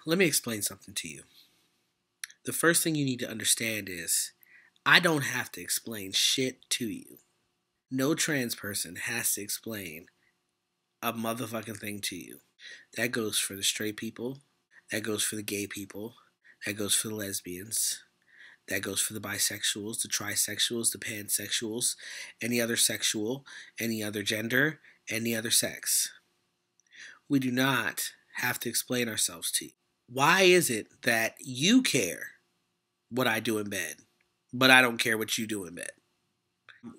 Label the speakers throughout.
Speaker 1: Let me explain something to you. The first thing you need to understand is I don't have to explain shit to you. No trans person has to explain a motherfucking thing to you. That goes for the straight people. That goes for the gay people. That goes for the lesbians. That goes for the bisexuals, the trisexuals, the pansexuals, any other sexual, any other gender, any other sex. We do not have to explain ourselves to you. Why is it that you care what I do in bed, but I don't care what you do in bed?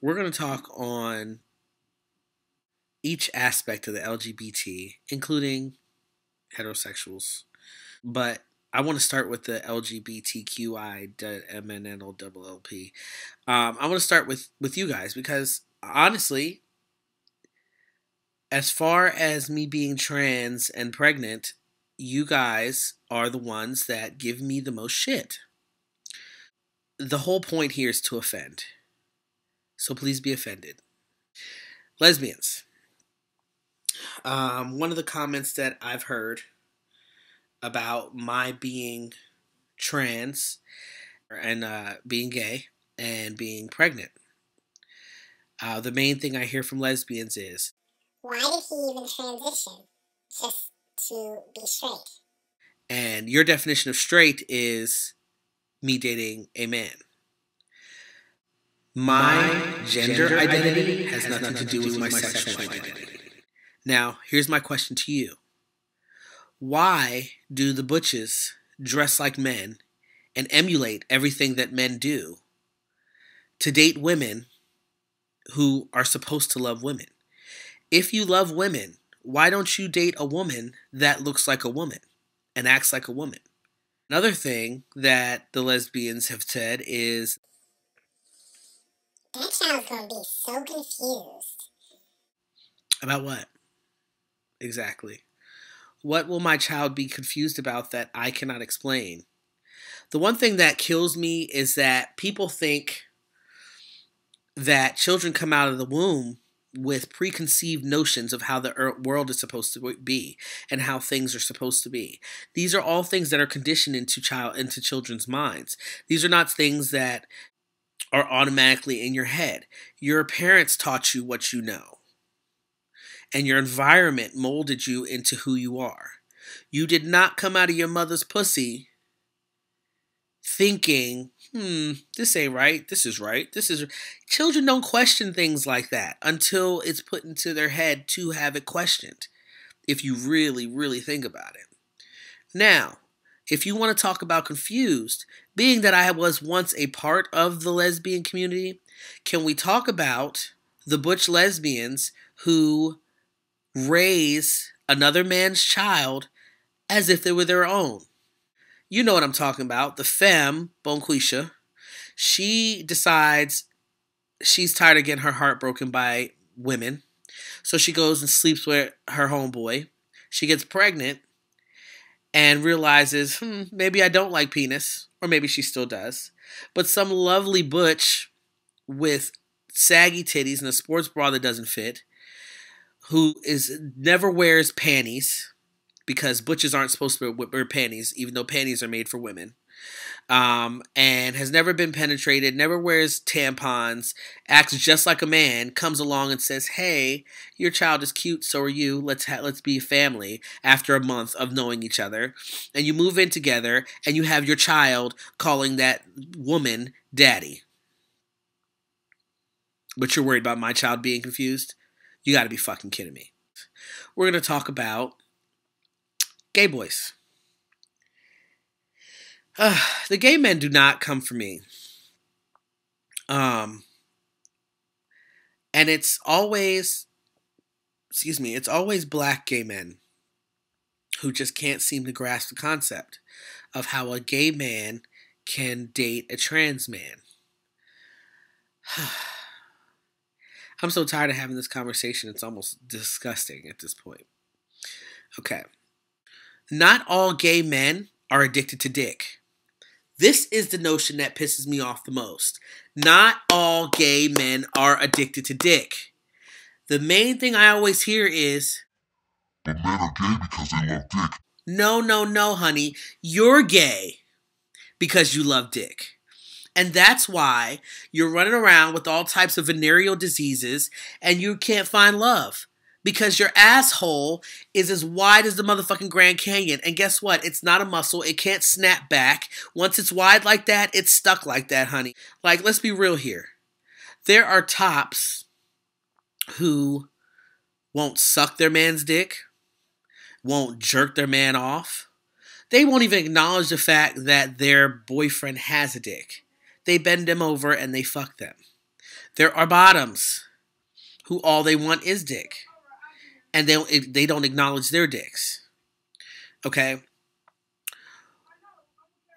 Speaker 1: We're going to talk on each aspect of the LGBT, including heterosexuals. But I want to start with the LGBTQI I want to start with you guys because honestly, as far as me being trans and pregnant, you guys are the ones that give me the most shit. The whole point here is to offend. So please be offended. Lesbians. One of the comments that I've heard about my being trans and being gay and being pregnant. The main thing I hear from lesbians is,
Speaker 2: why did he even transition just to be straight?
Speaker 1: And your definition of straight is me dating a man. My gender identity has nothing to do with my sexual identity. Now, here's my question to you. Why do the butches dress like men and emulate everything that men do to date women who are supposed to love women? If you love women, why don't you date a woman that looks like a woman and acts like a woman? Another thing that the lesbians have said is,
Speaker 2: that child's gonna be so confused.
Speaker 1: About what? Exactly. What will my child be confused about that I cannot explain? The one thing that kills me is that people think that children come out of the womb with preconceived notions of how the world is supposed to be and how things are supposed to be. These are all things that are conditioned into children's minds. These are not things that are automatically in your head. Your parents taught you what you know. And your environment molded you into who you are. You did not come out of your mother's pussy thinking, this ain't right, this is right, this is... Children don't question things like that until it's put into their head to have it questioned, if you really, really think about it. Now, if you want to talk about confused, being that I was once a part of the lesbian community, can we talk about the butch lesbians who raise another man's child as if they were their own? You know what I'm talking about. The femme, Bonquisha, she decides she's tired of getting her heart broken by women. So she goes and sleeps with her homeboy. She gets pregnant and realizes, maybe I don't like penis. Or maybe she still does. But some lovely butch with saggy titties and a sports bra that doesn't fit, who never wears panties, because butches aren't supposed to wear panties, even though panties are made for women, and has never been penetrated, never wears tampons, acts just like a man, comes along and says, hey, your child is cute, so are you, let's be a family after a month of knowing each other, and you move in together, and you have your child calling that woman daddy. But you're worried about my child being confused? You gotta be fucking kidding me. We're gonna talk about gay boys. The gay men do not come for me. And it's always black gay men who just can't seem to grasp the concept of how a gay man can date a trans man. I'm so tired of having this conversation, it's almost disgusting at this point. Okay. Not all gay men are addicted to dick. This is the notion that pisses me off the most. Not all gay men are addicted to dick. The main thing I always hear is,
Speaker 3: but men are gay because they love dick.
Speaker 1: No, no, no, honey. You're gay because you love dick. And that's why you're running around with all types of venereal diseases and you can't find love. Because your asshole is as wide as the motherfucking Grand Canyon. And guess what? It's not a muscle. It can't snap back. Once it's wide like that, it's stuck like that, honey. Like, let's be real here. There are tops who won't suck their man's dick, won't jerk their man off. They won't even acknowledge the fact that their boyfriend has a dick. They bend them over and they fuck them. There are bottoms who all they want is dick. And they don't acknowledge their dicks. Okay?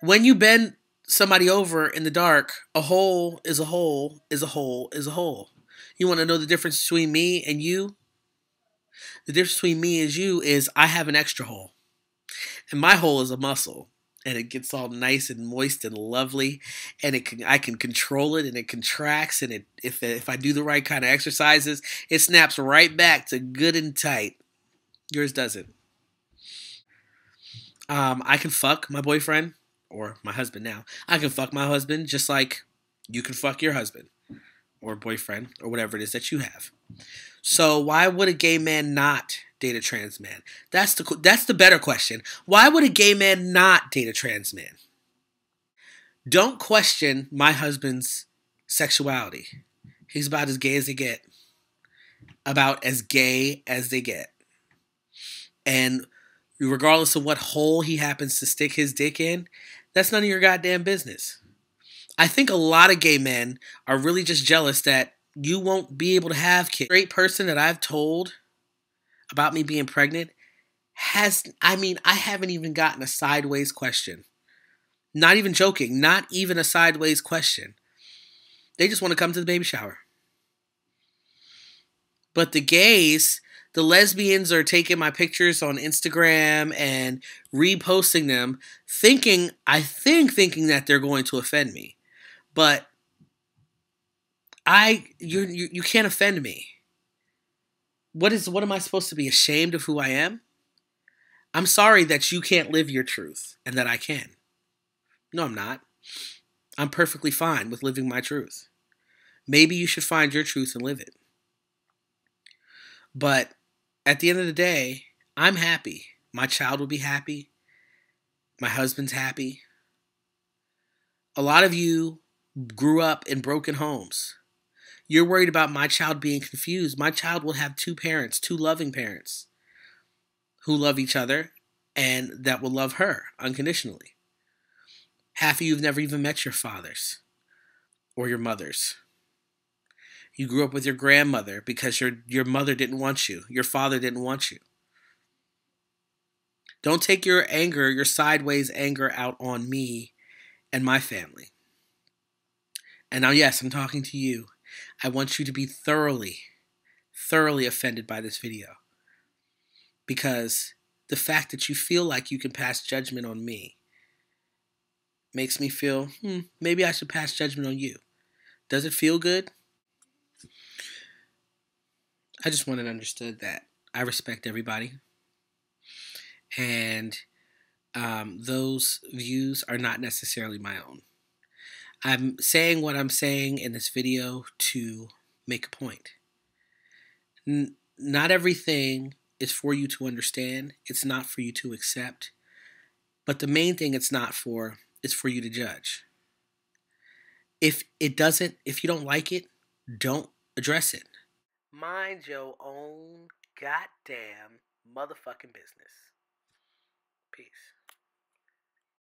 Speaker 1: When you bend somebody over in the dark, a hole is a hole is a hole is a hole. You want to know the difference between me and you? The difference between me and you is I have an extra hole. And my hole is a muscle. And it gets all nice and moist and lovely. And I can control it and it contracts. And if I do the right kind of exercises, it snaps right back to good and tight. Yours doesn't. I can fuck my boyfriend, or my husband now. I can fuck my husband just like you can fuck your husband or boyfriend or whatever it is that you have. So why would a gay man not date a trans man? That's the better question. Why would a gay man not date a trans man? Don't question my husband's sexuality. He's about as gay as they get. About as gay as they get. And regardless of what hole he happens to stick his dick in, that's none of your goddamn business. I think a lot of gay men are really just jealous that you won't be able to have kids. The straight person that I've told about me being pregnant I haven't even gotten a sideways question. Not even joking, not even a sideways question. They just want to come to the baby shower. But the gays, the lesbians are taking my pictures on Instagram and reposting them, thinking that they're going to offend me. But you can't offend me. What am I supposed to be ashamed of who I am? I'm sorry that you can't live your truth and that I can. No, I'm not. I'm perfectly fine with living my truth. Maybe you should find your truth and live it. But at the end of the day, I'm happy. My child will be happy. My husband's happy. A lot of you grew up in broken homes. You're worried about my child being confused. My child will have two parents, two loving parents who love each other and that will love her unconditionally. Half of you have never even met your fathers or your mothers. You grew up with your grandmother because your mother didn't want you. Your father didn't want you. Don't take your anger, your sideways anger out on me and my family. And now, yes, I'm talking to you. I want you to be thoroughly offended by this video. Because the fact that you feel like you can pass judgment on me makes me feel, maybe I should pass judgment on you. Does it feel good? I just want it understood that I respect everybody. And those views are not necessarily my own. I'm saying what I'm saying in this video to make a point. Not everything is for you to understand. It's not for you to accept. But the main thing it's not for is for you to judge. If you don't like it, don't address it. Mind your own goddamn motherfucking business. Peace.